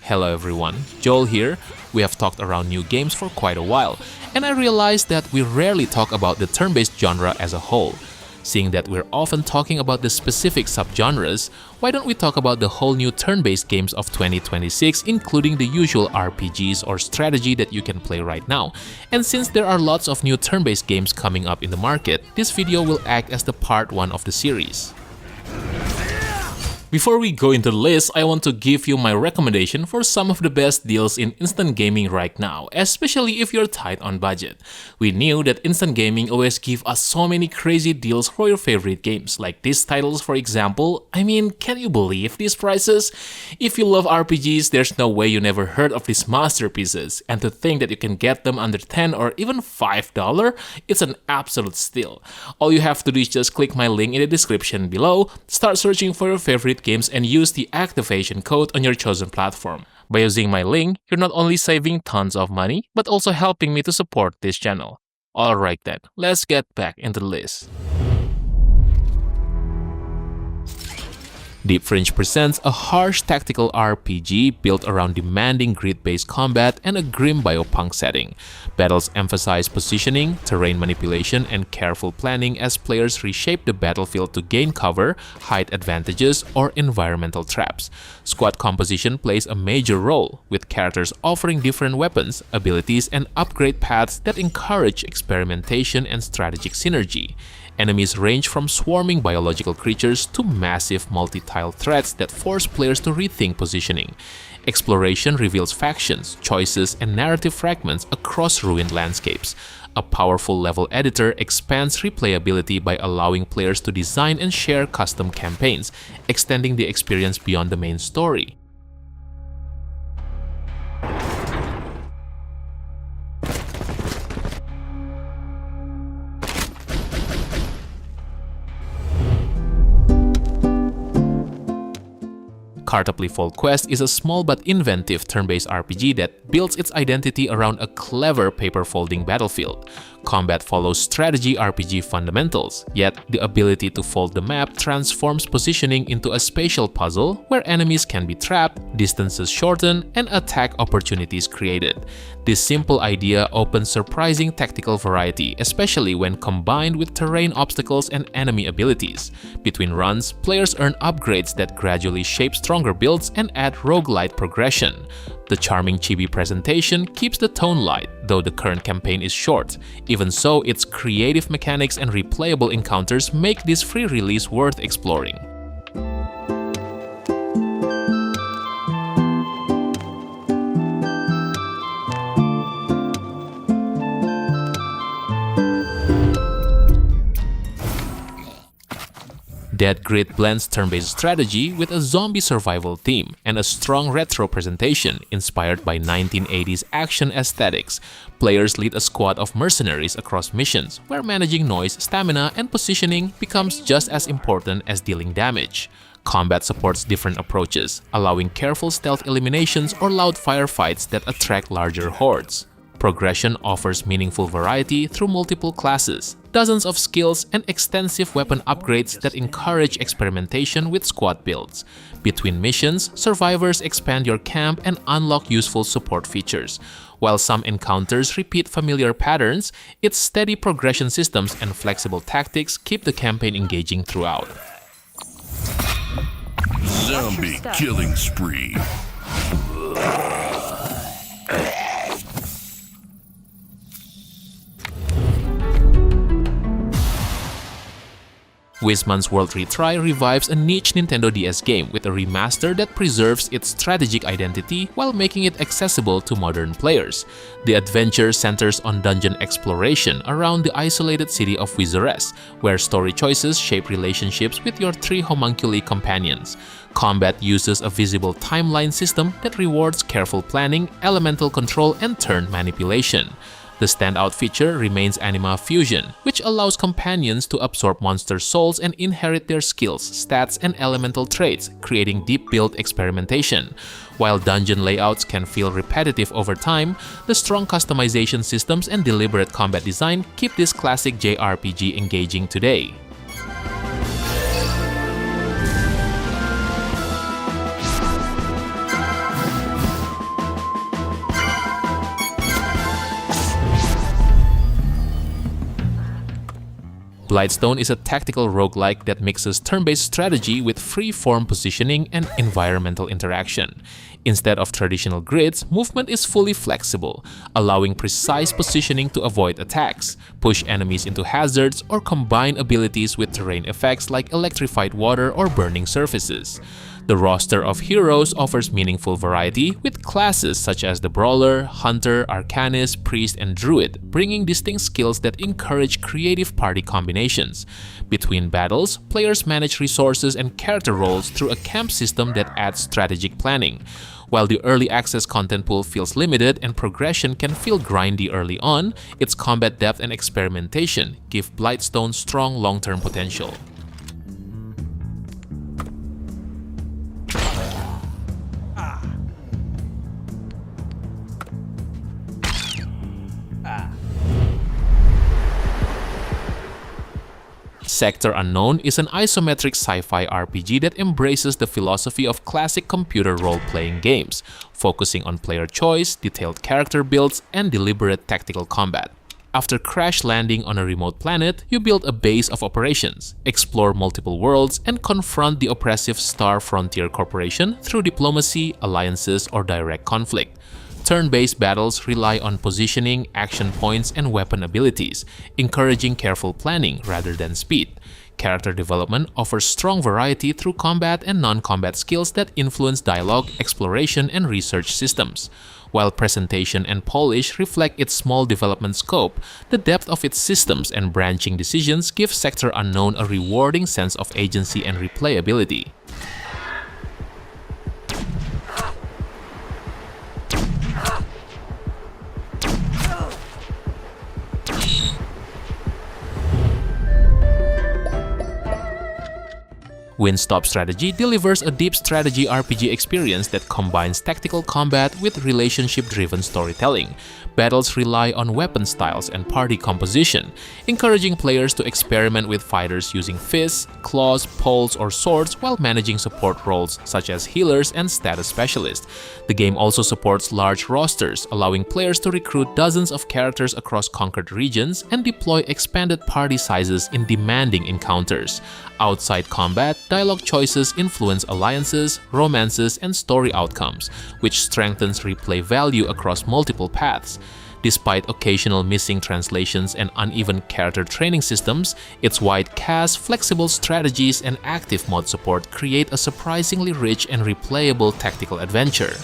Hello everyone, Joel here. We have talked around new games for quite a while, and I realized that we rarely talk about the turn-based genre as a whole. Seeing that we're often talking about the specific subgenres, why don't we talk about the whole new turn-based games of 2026, including the usual RPGs or strategy that you can play right now. And since there are lots of new turn-based games coming up in the market, this video will act as the part 1 of the series. Before we go into the list, I want to give you my recommendation for some of the best deals in instant gaming right now, especially if you're tight on budget. We knew that instant gaming always give us so many crazy deals for your favorite games, like these titles for example. I mean, can you believe these prices? If you love RPGs, there's no way you never heard of these masterpieces, and to think that you can get them under $10 or even $5, it's an absolute steal. All you have to do is just click my link in the description below, start searching for your favorite games and use the activation code on your chosen platform. By using my link, you're not only saving tons of money, but also helping me to support this channel. Alright then, let's get back into the list. Deep Fringe presents a harsh tactical RPG built around demanding grid-based combat and a grim biopunk setting. Battles emphasize positioning, terrain manipulation, and careful planning as players reshape the battlefield to gain cover, hide advantages, or environmental traps. Squad composition plays a major role, with characters offering different weapons, abilities, and upgrade paths that encourage experimentation and strategic synergy. Enemies range from swarming biological creatures to massive multi-tile threats that force players to rethink positioning. Exploration reveals factions, choices, and narrative fragments across ruined landscapes. A powerful level editor expands replayability by allowing players to design and share custom campaigns, extending the experience beyond the main story. Cartapli Fold Quest is a small but inventive turn-based RPG that builds its identity around a clever paper-folding battlefield. Combat follows strategy RPG fundamentals, yet the ability to fold the map transforms positioning into a spatial puzzle where enemies can be trapped, distances shortened, and attack opportunities created. This simple idea opens surprising tactical variety, especially when combined with terrain obstacles and enemy abilities. Between runs, players earn upgrades that gradually shape stronger builds and add roguelite progression. The charming chibi presentation keeps the tone light, though the current campaign is short. Even so, its creative mechanics and replayable encounters make this free release worth exploring. Dead Grid blends turn-based strategy with a zombie survival theme and a strong retro presentation inspired by 1980s action aesthetics. Players lead a squad of mercenaries across missions, where managing noise, stamina, and positioning becomes just as important as dealing damage. Combat supports different approaches, allowing careful stealth eliminations or loud firefights that attract larger hordes. Progression offers meaningful variety through multiple classes, dozens of skills, and extensive weapon upgrades that encourage experimentation with squad builds. Between missions, survivors expand your camp and unlock useful support features. While some encounters repeat familiar patterns, its steady progression systems and flexible tactics keep the campaign engaging throughout. Zombie killing spree. WiZmans World Retry revives a niche Nintendo DS game with a remaster that preserves its strategic identity while making it accessible to modern players. The adventure centers on dungeon exploration around the isolated city of Menace, where story choices shape relationships with your 3 homunculi companions. Combat uses a visible timeline system that rewards careful planning, elemental control, and turn manipulation. The standout feature remains Anima Fusion, which allows companions to absorb monster souls and inherit their skills, stats, and elemental traits, creating deep build experimentation. While dungeon layouts can feel repetitive over time, the strong customization systems and deliberate combat design keep this classic JRPG engaging today. Blightstone is a tactical roguelike that mixes turn-based strategy with free-form positioning and environmental interaction. Instead of traditional grids, movement is fully flexible, allowing precise positioning to avoid attacks, push enemies into hazards, or combine abilities with terrain effects like electrified water or burning surfaces. The roster of heroes offers meaningful variety, with classes such as the Brawler, Hunter, Arcanist, Priest, and Druid, bringing distinct skills that encourage creative party combinations. Between battles, players manage resources and character roles through a camp system that adds strategic planning. While the early access content pool feels limited and progression can feel grindy early on, its combat depth and experimentation give Blightstone strong long-term potential. Sector Unknown is an isometric sci-fi RPG that embraces the philosophy of classic computer role-playing games, focusing on player choice, detailed character builds, and deliberate tactical combat. After crash landing on a remote planet, you build a base of operations, explore multiple worlds, and confront the oppressive Star Frontier Corporation through diplomacy, alliances, or direct conflict. Turn-based battles rely on positioning, action points, and weapon abilities, encouraging careful planning rather than speed. Character development offers strong variety through combat and non-combat skills that influence dialogue, exploration, and research systems. While presentation and polish reflect its small development scope, the depth of its systems and branching decisions give Sector Unknown a rewarding sense of agency and replayability. WindStop Strategy delivers a deep strategy RPG experience that combines tactical combat with relationship-driven storytelling. Battles rely on weapon styles and party composition, encouraging players to experiment with fighters using fists, claws, poles, or swords while managing support roles such as healers and status specialists. The game also supports large rosters, allowing players to recruit dozens of characters across conquered regions and deploy expanded party sizes in demanding encounters. Outside combat, dialogue choices influence alliances, romances, and story outcomes, which strengthens replay value across multiple paths. Despite occasional missing translations and uneven character training systems, its wide cast, flexible strategies, and active mod support create a surprisingly rich and replayable tactical adventure.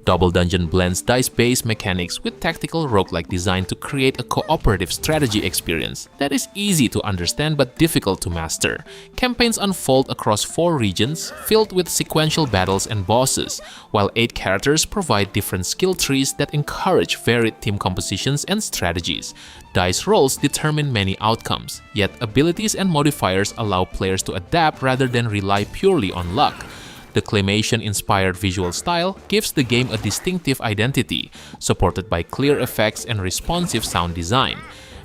Dobbel Dungeon blends dice-based mechanics with tactical roguelike design to create a cooperative strategy experience that is easy to understand but difficult to master. Campaigns unfold across 4 regions, filled with sequential battles and bosses, while 8 characters provide different skill trees that encourage varied team compositions and strategies. Dice rolls determine many outcomes, yet abilities and modifiers allow players to adapt rather than rely purely on luck. The claymation-inspired visual style gives the game a distinctive identity, supported by clear effects and responsive sound design.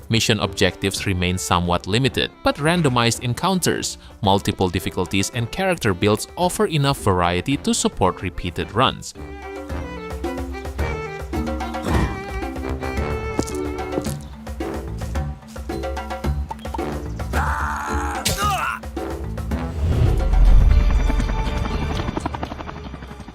Mission objectives remain somewhat limited, but randomized encounters, multiple difficulties, and character builds offer enough variety to support repeated runs.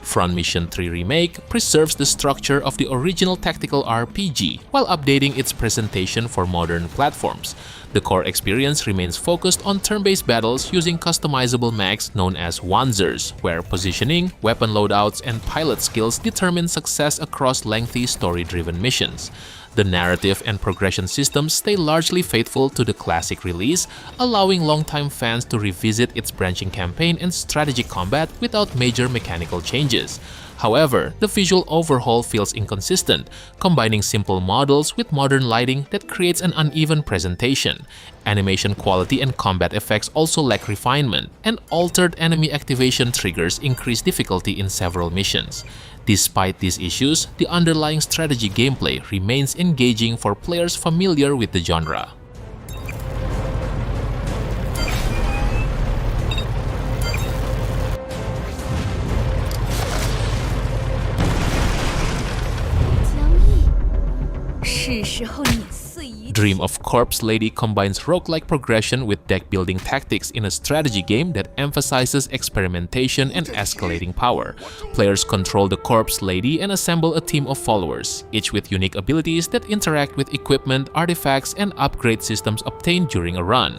Front Mission 3 Remake preserves the structure of the original tactical RPG while updating its presentation for modern platforms. The core experience remains focused on turn-based battles using customizable mechs known as Wanzers, where positioning, weapon loadouts, and pilot skills determine success across lengthy story-driven missions. The narrative and progression systems stay largely faithful to the classic release, allowing longtime fans to revisit its branching campaign and strategic combat without major mechanical changes. However, the visual overhaul feels inconsistent, combining simple models with modern lighting that creates an uneven presentation. Animation quality and combat effects also lack refinement, and altered enemy activation triggers increase difficulty in several missions. Despite these issues, the underlying strategy gameplay remains engaging for players familiar with the genre. Dream of Corpse Lady combines roguelike progression with deck-building tactics in a strategy game that emphasizes experimentation and escalating power. Players control the Corpse Lady and assemble a team of followers, each with unique abilities that interact with equipment, artifacts, and upgrade systems obtained during a run.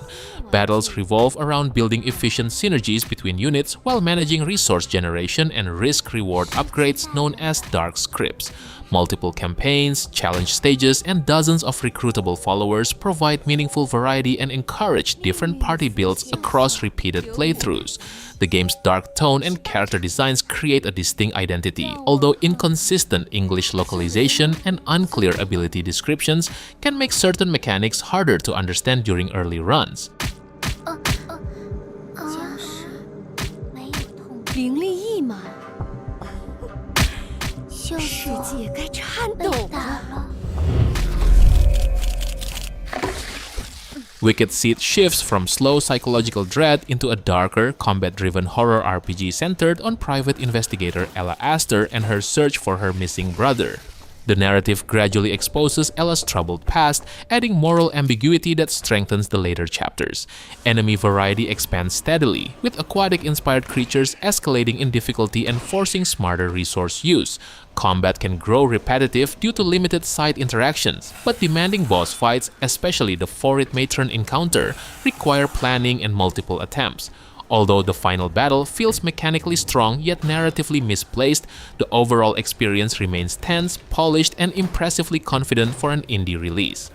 Battles revolve around building efficient synergies between units while managing resource generation and risk-reward upgrades known as dark scripts. Multiple campaigns, challenge stages, and dozens of recruitable followers provide meaningful variety and encourage different party builds across repeated playthroughs. The game's dark tone and character designs create a distinct identity, although inconsistent English localization and unclear ability descriptions can make certain mechanics harder to understand during early runs. Wicked Seed shifts from slow psychological dread into a darker, combat-driven horror RPG centered on private investigator Ella Astor and her search for her missing brother. The narrative gradually exposes Ella's troubled past, adding moral ambiguity that strengthens the later chapters. Enemy variety expands steadily, with aquatic-inspired creatures escalating in difficulty and forcing smarter resource use. Combat can grow repetitive due to limited side interactions, but demanding boss fights, especially the Forit Matron encounter, require planning and multiple attempts. Although the final battle feels mechanically strong yet narratively misplaced, the overall experience remains tense, polished, and impressively confident for an indie release.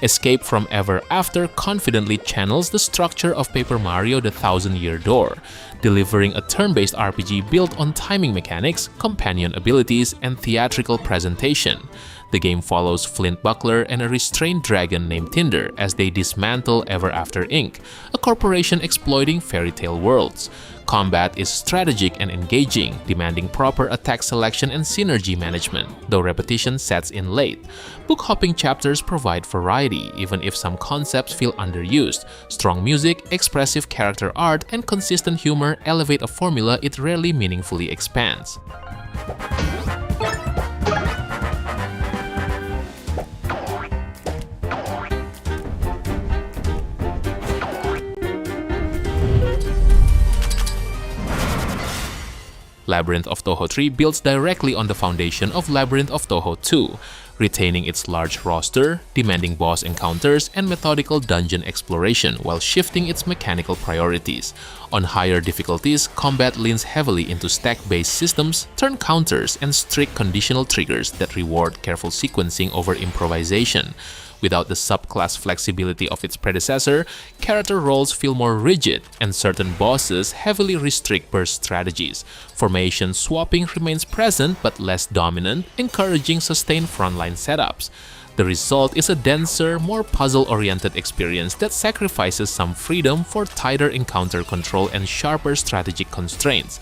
Escape from Ever After confidently channels the structure of Paper Mario: The Thousand-Year Door, delivering a turn-based RPG built on timing mechanics, companion abilities, and theatrical presentation. The game follows Flint Buckler and a restrained dragon named Tinder as they dismantle Ever After Inc., a corporation exploiting fairy tale worlds. Combat is strategic and engaging, demanding proper attack selection and synergy management, though repetition sets in late. Book-hopping chapters provide variety, even if some concepts feel underused. Strong music, expressive character art, and consistent humor elevate a formula it rarely meaningfully expands. Labyrinth of Touhou 3 builds directly on the foundation of Labyrinth of Touhou 2, retaining its large roster, demanding boss encounters, and methodical dungeon exploration while shifting its mechanical priorities. On higher difficulties, combat leans heavily into stack-based systems, turn counters, and strict conditional triggers that reward careful sequencing over improvisation. Without the subclass flexibility of its predecessor, character roles feel more rigid, and certain bosses heavily restrict burst strategies. Formation swapping remains present but less dominant, encouraging sustained frontline setups. The result is a denser, more puzzle-oriented experience that sacrifices some freedom for tighter encounter control and sharper strategic constraints.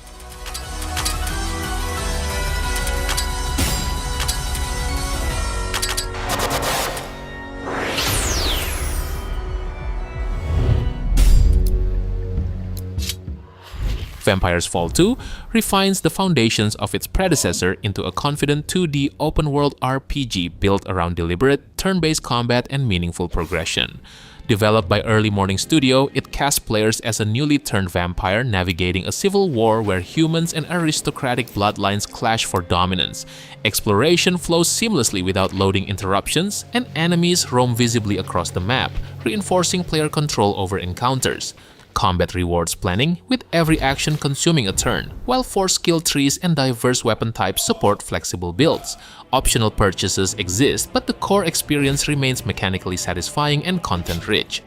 Vampire's Fall 2 refines the foundations of its predecessor into a confident 2D open-world RPG built around deliberate, turn-based combat and meaningful progression. Developed by Early Morning Studio, it casts players as a newly turned vampire navigating a civil war where humans and aristocratic bloodlines clash for dominance. Exploration flows seamlessly without loading interruptions, and enemies roam visibly across the map, reinforcing player control over encounters. Combat rewards planning, with every action consuming a turn, while 4 skill trees and diverse weapon types support flexible builds. Optional purchases exist, but the core experience remains mechanically satisfying and content-rich.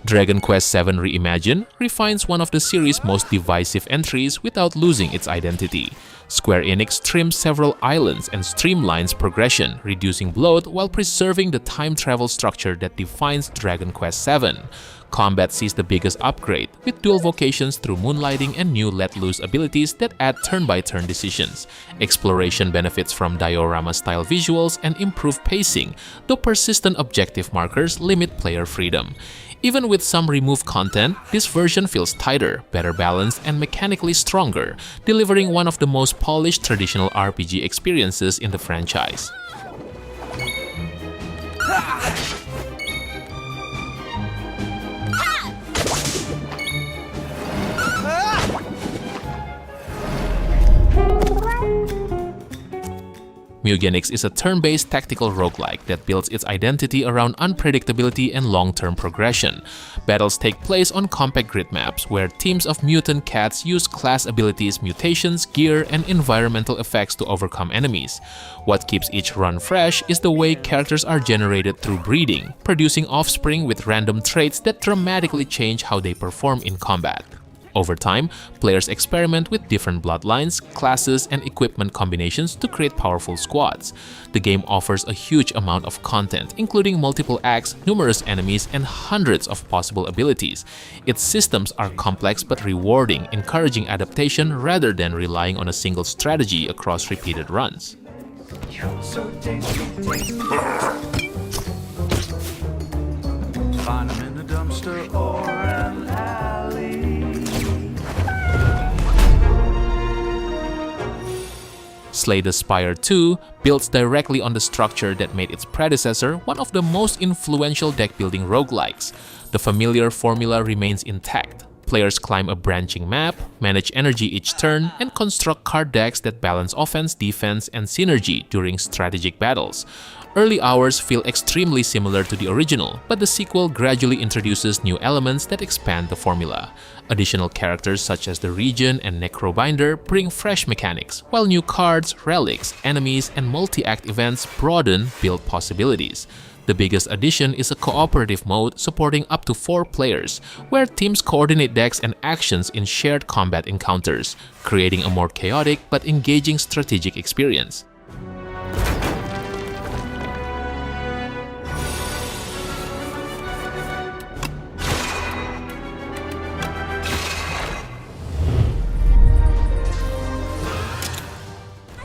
Dragon Quest VII Reimagined refines one of the series' most divisive entries without losing its identity. Square Enix trims several islands and streamlines progression, reducing bloat while preserving the time travel structure that defines Dragon Quest VII. Combat sees the biggest upgrade, with dual vocations through moonlighting and new let-loose abilities that add turn-by-turn decisions. Exploration benefits from diorama-style visuals and improved pacing, though persistent objective markers limit player freedom. Even with some removed content, this version feels tighter, better balanced, and mechanically stronger, delivering one of the most polished traditional RPG experiences in the franchise. Mewgenics is a turn-based tactical roguelike that builds its identity around unpredictability and long-term progression. Battles take place on compact grid maps, where teams of mutant cats use class abilities, mutations, gear, and environmental effects to overcome enemies. What keeps each run fresh is the way characters are generated through breeding, producing offspring with random traits that dramatically change how they perform in combat. Over time, players experiment with different bloodlines, classes, and equipment combinations to create powerful squads. The game offers a huge amount of content, including multiple acts, numerous enemies, and hundreds of possible abilities. Its systems are complex but rewarding, encouraging adaptation rather than relying on a single strategy across repeated runs. Find 'em in the dumpster or an alley. Slay the Spire 2 builds directly on the structure that made its predecessor one of the most influential deck-building roguelikes. The familiar formula remains intact. Players climb a branching map, manage energy each turn, and construct card decks that balance offense, defense, and synergy during strategic battles. Early hours feel extremely similar to the original, but the sequel gradually introduces new elements that expand the formula. Additional characters such as the Region and Necrobinder bring fresh mechanics, while new cards, relics, enemies, and multi-act events broaden build possibilities. The biggest addition is a cooperative mode supporting up to 4 players, where teams coordinate decks and actions in shared combat encounters, creating a more chaotic but engaging strategic experience.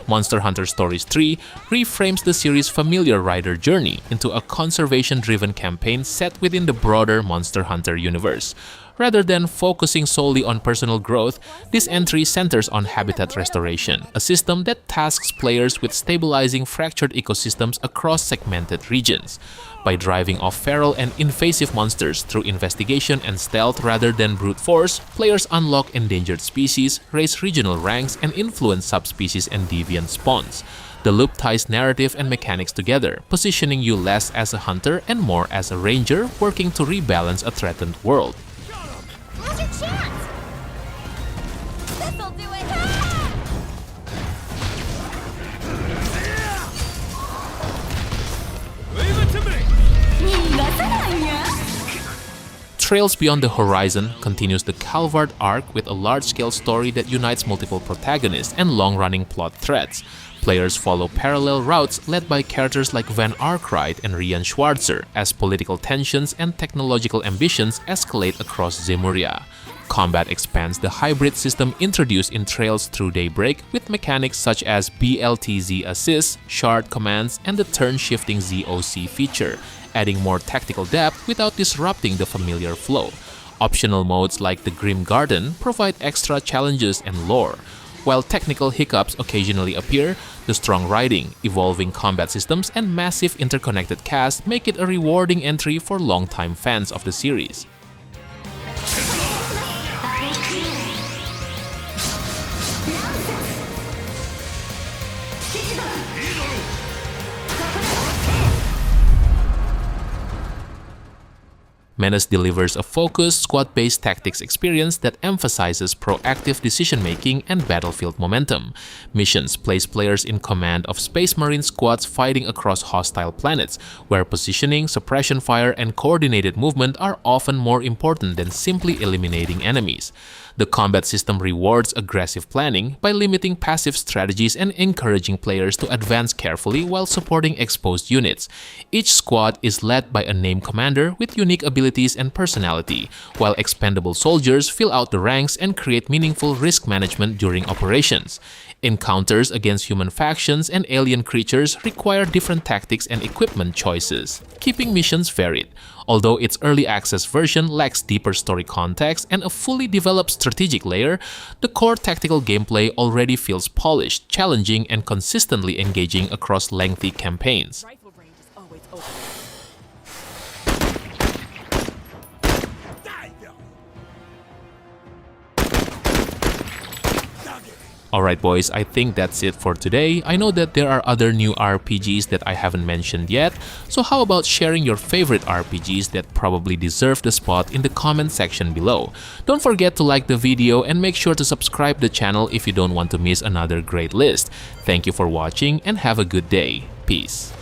Monster Hunter Stories 3 reframes the series' familiar rider journey into a conservation-driven campaign set within the broader Monster Hunter universe. Rather than focusing solely on personal growth, this entry centers on habitat restoration, a system that tasks players with stabilizing fractured ecosystems across segmented regions. By driving off feral and invasive monsters through investigation and stealth rather than brute force, players unlock endangered species, raise regional ranks, and influence subspecies and deviant spawns. The loop ties narrative and mechanics together, positioning you less as a hunter and more as a ranger working to rebalance a threatened world. Now's your chance! This'll do it! Leave it to me! Trails Beyond the Horizon continues the Calvard arc with a large-scale story that unites multiple protagonists and long-running plot threads. Players follow parallel routes led by characters like Van Arkwright and Rian Schwarzer as political tensions and technological ambitions escalate across Zemuria. Combat expands the hybrid system introduced in Trails Through Daybreak with mechanics such as BLTZ Assist, Shard Commands, and the turn-shifting ZOC feature, adding more tactical depth without disrupting the familiar flow. Optional modes like the Grim Garden provide extra challenges and lore. While technical hiccups occasionally appear, the strong writing, evolving combat systems, and massive interconnected cast make it a rewarding entry for longtime fans of the series. Menace delivers a focused, squad-based tactics experience that emphasizes proactive decision-making and battlefield momentum. Missions place players in command of Space Marine squads fighting across hostile planets, where positioning, suppression fire, and coordinated movement are often more important than simply eliminating enemies. The combat system rewards aggressive planning by limiting passive strategies and encouraging players to advance carefully while supporting exposed units. Each squad is led by a named commander with unique abilities and personality, while expendable soldiers fill out the ranks and create meaningful risk management during operations. Encounters against human factions and alien creatures require different tactics and equipment choices, keeping missions varied. Although its early access version lacks deeper story context and a fully developed strategic layer, the core tactical gameplay already feels polished, challenging, and consistently engaging across lengthy campaigns. Rifle range is always open. Alright boys, I think that's it for today. I know that there are other new RPGs that I haven't mentioned yet, so how about sharing your favorite RPGs that probably deserve the spot in the comment section below. Don't forget to like the video and make sure to subscribe the channel if you don't want to miss another great list. Thank you for watching and have a good day. Peace.